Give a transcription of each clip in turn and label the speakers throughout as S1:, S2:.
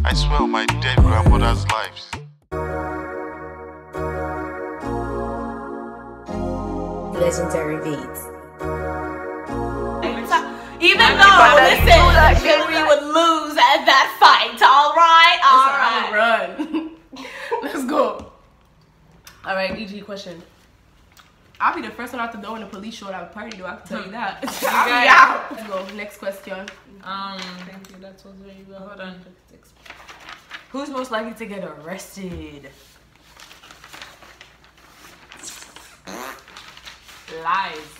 S1: I swear on my dead grandmother's lives.
S2: Legendary beats.
S3: Even though, listen, Henry would lose at that fight. All right.
S4: Run. Let's go. All right, EG question. I'll be the first one out the door when the police show at a party, though. I can tell you that. I'll be out. Let's go. Next question.
S3: Thank you. That was very well.
S5: Hold on. Who's most likely to get arrested? Lies.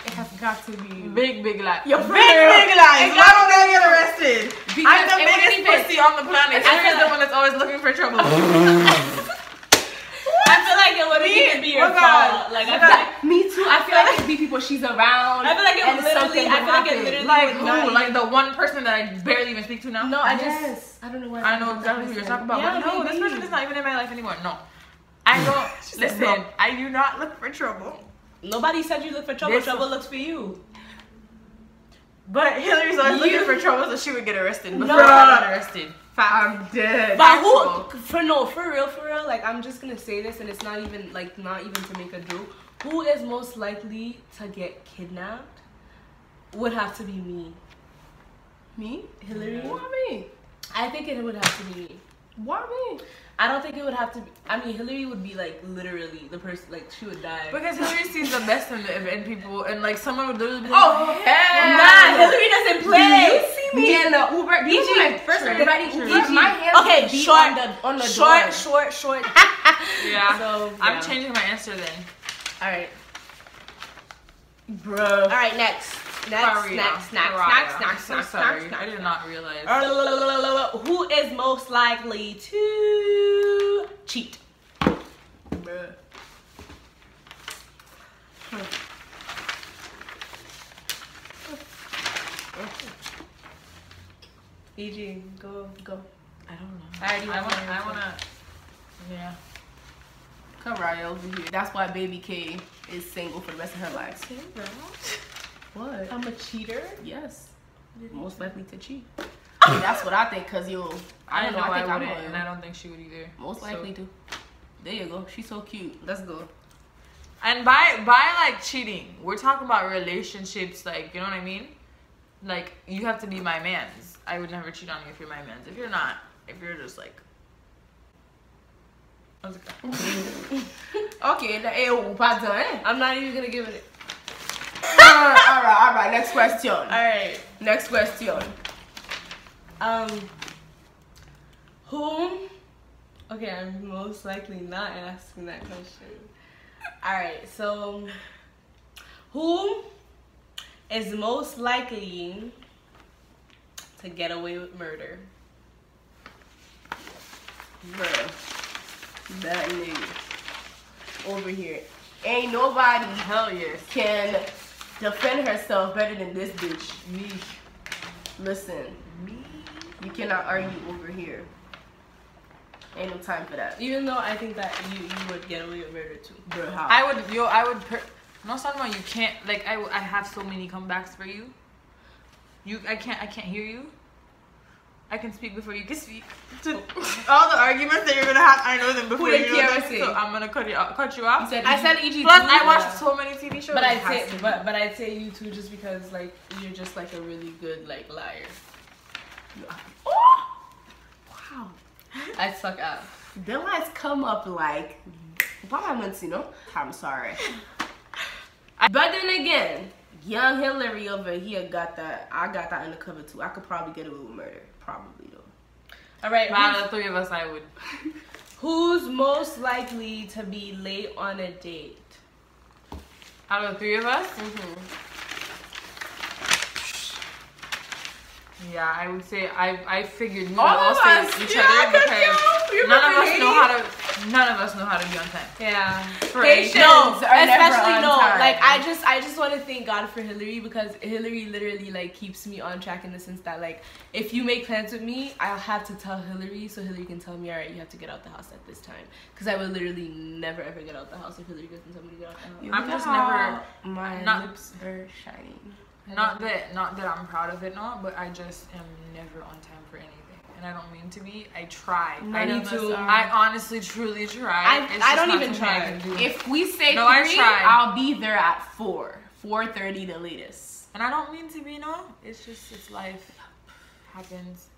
S4: It has got to be
S5: Big lies.
S4: Yo, big lies. Why don't I get arrested?
S5: I'm the biggest pussy on the planet. I'm the one that's always looking for trouble.
S3: I feel like it wouldn't even be your fault. Like, I feel like,
S4: me too. I feel like it'd be people she's around.
S3: I feel like it literally. I feel like it literally.
S5: Like who? Like the one person that I barely even speak to now?
S3: No, I don't know what.
S5: I know exactly who you're talking about.
S3: Yeah,
S5: but no, this person is not even in my life anymore. No. I don't. Listen, I do not look for trouble.
S3: Nobody said you look for trouble. Trouble looks for you.
S5: But Hillary's always looking for trouble, so she would get arrested. But
S3: No.
S5: I'm not arrested.
S4: I'm dead.
S3: But who? For real. Like, I'm just gonna say this, and it's not even to make a joke. Who is most likely to get kidnapped? Would have to be me.
S4: Me?
S3: Hillary?
S4: Why me?
S3: I think it would have to be me.
S4: Why me?
S3: I don't think it would have to be. I mean, Hillary would be like literally the person. Like, she would die.
S5: Because Hillary sees the best in people, and like someone would literally be like,
S4: Oh, hell
S3: Nah, Hillary doesn't play.
S4: Do you see me getting the Uber? Do you see my first everybody? My hands
S3: Okay,
S4: be
S3: short,
S4: on the
S3: short.
S5: yeah.
S3: So,
S5: I'm changing my answer then.
S3: All right.
S4: Bro.
S3: All right, next.
S5: Sorry. I did not realize.
S3: Who is most likely to cheat?
S4: Bruh.
S3: EG, go.
S5: I don't know.
S3: I
S5: wanna. Yeah.
S4: Kiarrah over here. That's why Baby K is single for the rest of her life. What?
S3: I'm a cheater.
S4: Yes. Most likely to cheat. I mean, that's what I think, cause
S5: I
S4: don't know. I think
S5: wouldn't,
S4: I'm
S5: and I don't think she would either.
S4: most likely to. There you go. She's so cute. Let's go.
S5: And by like cheating, we're talking about relationships. Like, you know what I mean? Like, you have to be my man's. I would never cheat on you if you're my man's. If you're not, if you're just like.
S4: Okay, pardon.
S3: I'm not even gonna give it.
S4: All right. Next question.
S3: All right.
S4: Next question.
S3: Who? Okay, I'm most likely not asking that question. All right, so who is most likely to get away with murder?
S4: Bruh. That nigga. Over here. Ain't nobody
S5: Hell yes.
S4: can defend herself better than this bitch.
S5: Me.
S4: Listen. You cannot argue over here. Ain't no time for that.
S3: Even though I think that you would get away with murder too.
S4: Bruh, how?
S5: I would. I'm not talking about you can't. Like, I have so many comebacks for you. I can't hear you. I can speak before you can speak. All the arguments that you're gonna have, I know them before you know them. So I'm gonna cut you off.
S3: I said EG.
S5: Plus, I watched so many TV shows.
S3: But I'd say you too, just because like you're just like a really good like liar.
S4: Oh! Wow.
S3: I suck at.
S4: The lights come up like, you know? I'm sorry. But then again, young Hillary over here got that. I got that undercover too. I could probably get away with murder. Probably though.
S3: All right.
S5: Out of the three of us, I would.
S3: Who's most likely to be late on a date?
S5: Out of the three of us? Yeah, I would say I figured we would all stay with each other because none of us know how to be on time.
S3: Yeah.
S4: Patience
S3: No,
S4: are never
S3: especially
S4: on
S3: no.
S4: time.
S3: Like I just want to thank God for Hillary, because Hillary literally like keeps me on track in the sense that like if you make plans with me, I'll have to tell Hillary so Hillary can tell me, all right, you have to get out the house at this time, because I will literally never ever get out the house if Hillary doesn't tell me to get out the house.
S5: I'm just never.
S4: My lips are shining.
S5: Not that I'm proud of it, but I just am never on time for anything, and and I don't mean to be. I try.
S4: Me too.
S5: I honestly, truly try.
S4: I don't even try. If we say 3, I'll be there at 4:30 the latest.
S5: And I don't mean to be, no. It's just, it's life. Happens.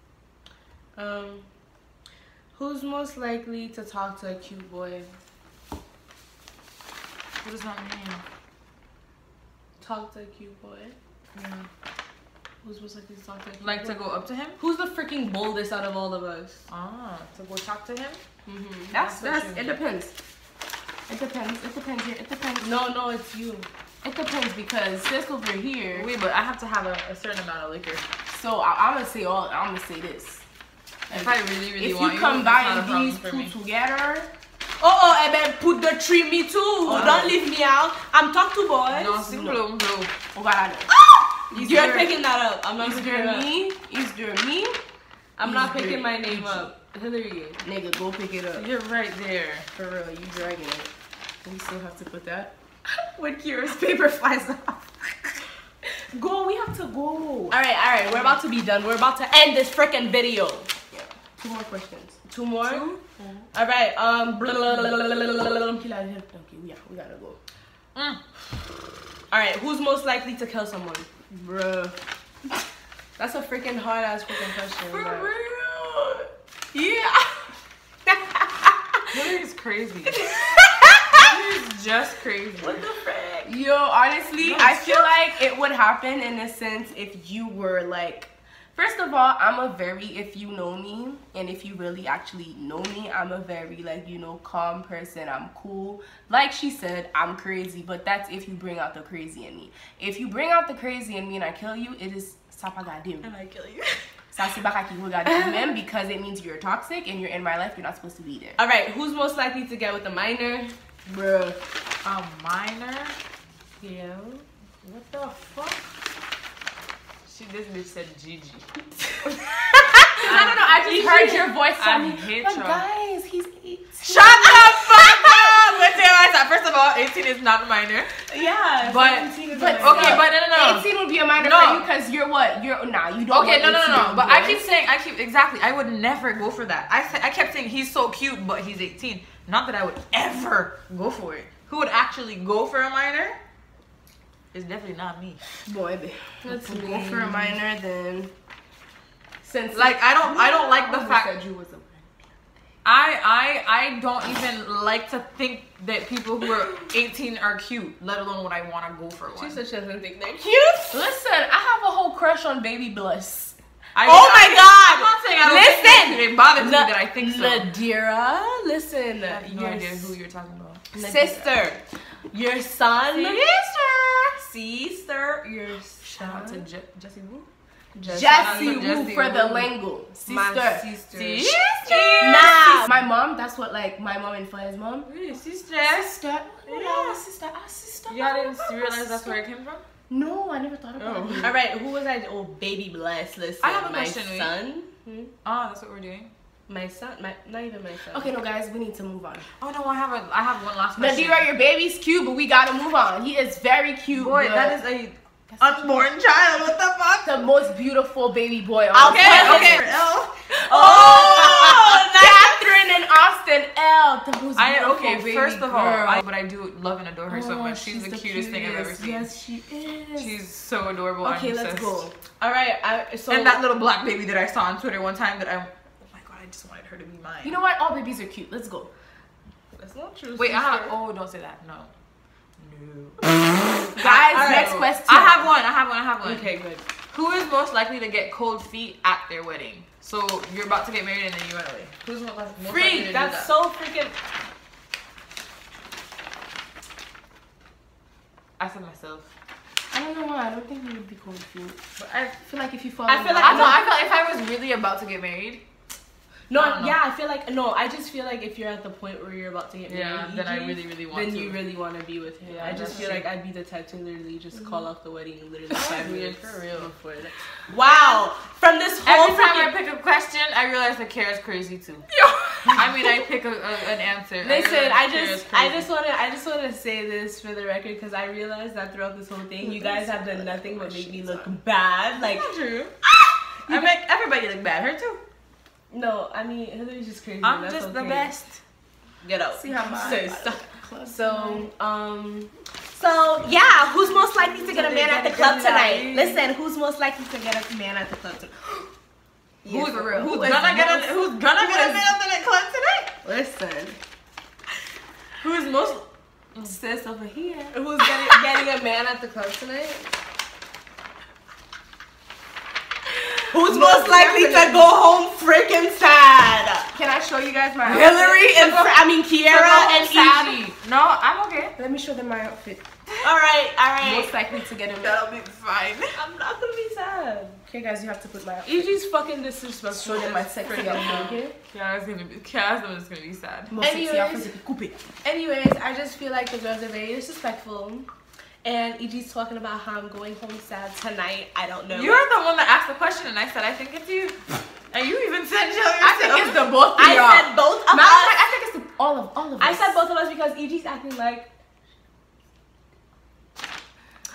S3: Who's most likely to talk to a cute boy?
S5: What does that mean?
S3: Talk to a cute boy?
S5: Yeah.
S3: Who's most likely to talk to a cute boy?
S5: Like to go up to him?
S3: Who's the freaking boldest out of all of us?
S5: Ah, to go talk to him?
S3: Mm-hmm.
S4: That's it depends. It depends here. It depends.
S3: No, it's you.
S4: It depends because sis over here.
S5: Wait, but I have to have a certain amount of liquor.
S4: So I'm gonna say this.
S5: If I really
S4: if
S5: want
S4: you combine these two together.
S3: Oh, and then put the 3 me too. Don't leave me out. I'm talk to boys.
S5: No, simple, bro.
S3: You're picking that up. I'm not picking it up.
S4: Is me?
S3: I'm not picking my name up. Hillary.
S4: Nigga, go pick it up.
S5: You're right there.
S4: For real, you dragging it. We still have to put that. When Kiarrah's paper flies off. Go, we have to go.
S3: Alright, we're about to be done. We're about to end this freaking video.
S4: Yeah. 2 more questions.
S3: 2 more?
S4: 2?
S3: Alright,
S4: Okay, yeah, we gotta go.
S3: Alright, who's most likely to kill someone?
S4: Bruh.
S3: That's a freaking hard ass freaking question.
S4: For
S3: but...
S4: real? Yeah.
S5: Hillary's crazy. Hillary's just crazy.
S3: What the frick?
S4: Yo, honestly, I feel like it would happen in a sense if you were like, first of all, I'm a very, if you know me, and if you really actually know me, I'm a very, like, you know, calm person. I'm cool. Like she said, I'm crazy, but that's if you bring out the crazy in me. If you bring out the crazy in me and I kill you, it is sapagadim.
S5: And I kill you.
S4: Because it means you're toxic and you're in my life, you're not supposed to be there.
S3: Alright, who's most likely to get with a minor?
S4: Bruh.
S5: A minor?
S3: Yeah.
S5: What the fuck? This bitch said Gigi.
S4: I don't know, I just heard your voice on me.
S5: hate
S4: But
S5: y'all.
S4: guys, he's 18.
S5: Shut the fuck up! Let's say what I said. First of all, 18 is not a minor.
S3: Yeah,
S5: But,
S3: 17 is
S5: but
S3: a minor.
S5: okay, but no.
S4: 18 would be a minor
S5: No.
S4: for you because you're what? You're you don't.
S5: Okay,
S4: want
S5: no.
S4: 18
S5: But
S4: boys.
S5: exactly. I would never go for that. I kept saying he's so cute, but he's 18. Not that I would ever go for it. Who would actually go for a minor? It's definitely not me.
S4: Boy, let's go for a minor then. Since
S5: Like I don't like the fact
S4: that you was a.
S5: I don't even like to think that people who are 18 are cute, let alone when I want to go for one.
S3: She said she doesn't think they're cute.
S4: Listen, I have a whole crush on Baby Bliss.
S5: I'm
S3: God!
S5: not saying I don't
S3: Listen!
S5: think it bothers me that I think so.
S3: Ladira, listen.
S5: I have no idea who you're talking about.
S3: Sister. Your son. Sister. Your
S5: Shout out to
S3: son.
S5: Jessie Wu.
S4: Jessie Wu
S5: Jessie
S4: for the
S5: Wu.
S4: lingo.
S3: My
S4: Sister.
S3: sister.
S4: Nah. My mom, that's what like my mom and Flair's mom.
S5: Really, sister.
S4: Sister.
S5: Yeah.
S4: Sister. Sister.
S5: Y'all didn't realize that's where it came from?
S4: No, I never thought about it.
S3: All right, who was I? Oh, Baby Bless. Listen,
S5: I have a
S3: my
S5: question, wait.
S3: son.
S5: Oh, that's what we're doing.
S3: My son. Not even my son.
S4: Okay, no, guys, we need to move on.
S5: Oh no, I have one last question.
S4: Nadira, your baby's cute, but we gotta move on. He is very cute.
S5: Boy,
S4: but
S5: that is a unborn child. What the fuck?
S4: the most beautiful baby boy on the
S5: Okay.
S4: planet. Oh, Catherine and Austin L. The most beautiful baby
S5: First of
S4: girl.
S5: all, but I do love and adore her so
S4: Oh,
S5: much. She's the cutest thing I've ever seen.
S4: Yes, she is.
S5: She's so adorable.
S4: Okay,
S5: I'm
S4: let's
S5: obsessed.
S4: go.
S3: All right. So
S5: And that little black baby that I saw on Twitter one time that oh my god, I just wanted her to be mine.
S4: You know what? All babies are cute. Let's go.
S3: That's not true.
S5: Wait,
S3: sister.
S5: don't say that. No.
S4: Guys,
S3: right.
S4: next question.
S5: I have one.
S3: Okay, good.
S5: Who is most likely to get cold feet at their wedding? So you're about to get married and then you run away. Who's most likely to
S3: Freak.
S5: do
S3: That's
S5: that?
S3: so freaking.
S5: I said myself.
S4: I don't know why. I don't think we would be cold feet.
S5: But I
S4: feel like if you fall
S3: I
S4: in
S3: feel
S4: love-
S3: like-
S5: I feel like if I was really about to get married,
S3: No,
S5: I don't know.
S3: yeah, I feel like I just feel like if you're at the point where you're about to get married,
S5: yeah, then I really want
S3: then
S5: to.
S3: you really want to be with him.
S5: Yeah,
S3: I just
S5: that's
S3: feel
S5: true.
S3: like I'd be the type to literally just call off the wedding literally 5
S5: weird,
S3: minutes
S5: for real.
S3: before that. Wow, from this whole
S5: Every time I
S3: freaking-
S5: pick a question, I realize that Kiarrah's crazy too. I mean, I pick an answer.
S3: Listen,
S5: I
S3: I just want to say this for the record because I realized that throughout this whole thing, you guys have done nothing but make me look bad. Like,
S5: Not true. I make everybody look bad. Her too.
S3: No, I mean Hillary's just crazy.
S5: I'm
S3: That's
S5: just the
S3: okay.
S5: best.
S3: Get out.
S4: See how much.
S3: So yeah, who's most likely to get a man at the club tonight? Listen, who's most likely to get a man at the club tonight?
S5: Who's
S4: for real?
S5: Who's gonna get a man at the club tonight?
S4: Listen,
S5: Who's most
S4: sis over here.
S3: Who's getting a man at the club tonight? Who's most likely to go home freaking sad?
S4: Can I show you guys my
S3: Hillary and Kiarrah and
S5: sad?
S3: Evie.
S5: No, I'm okay.
S4: Let me show them my outfit.
S3: All right.
S4: Most likely to get a man.
S5: That'll be fine.
S3: I'm not gonna be sad.
S4: Okay, guys, you have to put my outfit.
S3: Evie's fucking disrespectful.
S4: Show them my sexy outfit. Okay.
S5: Kiarrah's gonna be sad.
S4: Most sexy
S3: Anyways.
S4: outfit. Coupe it.
S3: Anyways, I just feel like the girls are very disrespectful. And EG's talking about how I'm going home sad tonight. I don't know.
S5: You're the one that asked the question, and I said I think it's you. And you even said yourself.
S4: I think it's the both of
S3: I
S4: y'all.
S3: said both of us.
S4: I think it's all of us.
S3: I said both of us because EG's acting like,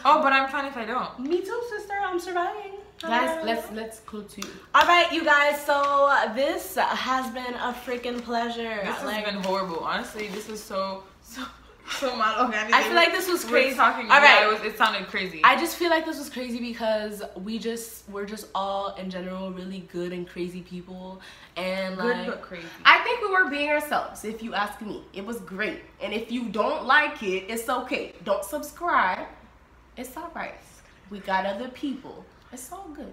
S5: Oh, but I'm fine if I don't.
S3: me too, sister. I'm surviving.
S4: Guys, let's go to.
S3: All right, you guys. So this has been a freaking pleasure.
S5: This has
S3: Like,
S5: been horrible. Honestly, this was so monogamous.
S3: I feel like this was crazy.
S5: Talking,
S3: All right.
S5: it sounded crazy.
S3: I just feel like this was crazy because we're just all in general really good and crazy people, and
S5: Good
S3: like
S5: but crazy.
S4: I think we were being ourselves. If you ask me, it was great. And if you don't like it, it's okay. Don't subscribe. It's all right. We got other people. It's all good.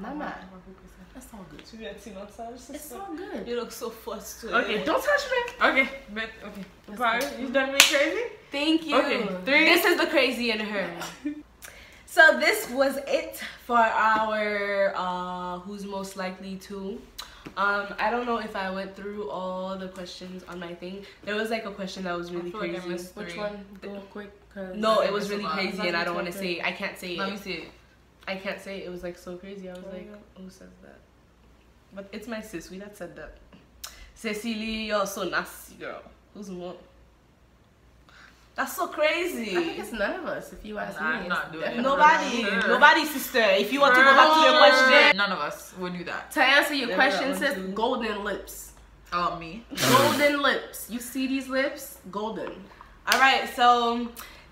S4: My mind. It's all good. It's all good.
S3: You look so frustrated.
S4: Okay, don't touch me.
S5: Okay, but okay. Barbie, you done me crazy?
S3: Thank you.
S5: Okay, 3.
S3: This is the crazy in her. So this was it for our who's most likely to. I don't know if I went through all the questions on my thing. There was like a question that was really
S5: feel like I
S3: crazy.
S5: missed
S4: Which
S5: 3.
S4: one? Go quick.
S3: No, it was
S5: It's a
S3: really
S5: lot.
S3: crazy and I don't want to say. I can't say
S5: Let me
S3: it.
S5: see it.
S3: I can't say it. It was like so crazy. I was like, who says that? But it's my sis. We that said that. Cecily, you're so nasty, girl. Who's more? That's so crazy.
S4: I think it's none of us. If you ask me,
S5: I'm not doing it.
S3: Nobody,
S5: Sure.
S3: nobody, sister. If you want to go back to your question,
S5: None of us would do that.
S4: To answer your
S3: Never
S4: question,
S3: got one,
S4: sis,
S3: too.
S4: golden lips.
S5: Oh, me.
S4: Golden lips. You see these lips? Golden.
S3: all right. So,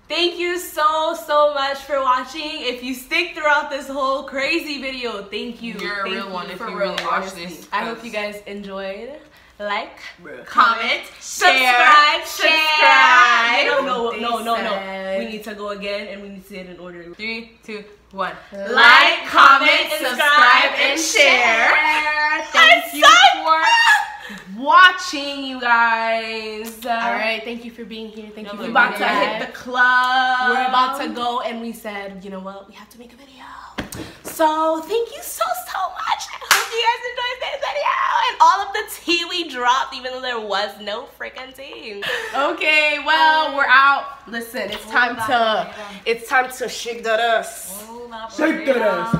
S3: thank you so much for watching. If you stick throughout this whole crazy video, thank you.
S5: You're a
S3: Thank
S5: real
S3: you
S5: one if
S3: for
S5: you
S3: real,
S5: really watch
S3: honestly.
S5: this.
S3: I hope you guys enjoyed. Like,
S5: Comment,
S3: subscribe.
S5: subscribe.
S3: No. We need to go again, and we need to say it in order.
S5: 3, 2, 1.
S3: Like, comment, subscribe, and share.
S4: Thank you for watching, you guys.
S3: All right, thank you for being here. Thank you for
S4: We're about to
S3: being
S4: hit
S3: here.
S4: the club.
S3: We're about to go, and we said, you know what? We have to make a video. So thank you so much. I hope you guys enjoyed this video and all of the tea we dropped, even though there was no freaking tea.
S4: Okay, well, we're out. Listen, it's time to shake that ass.
S5: Shake that ass.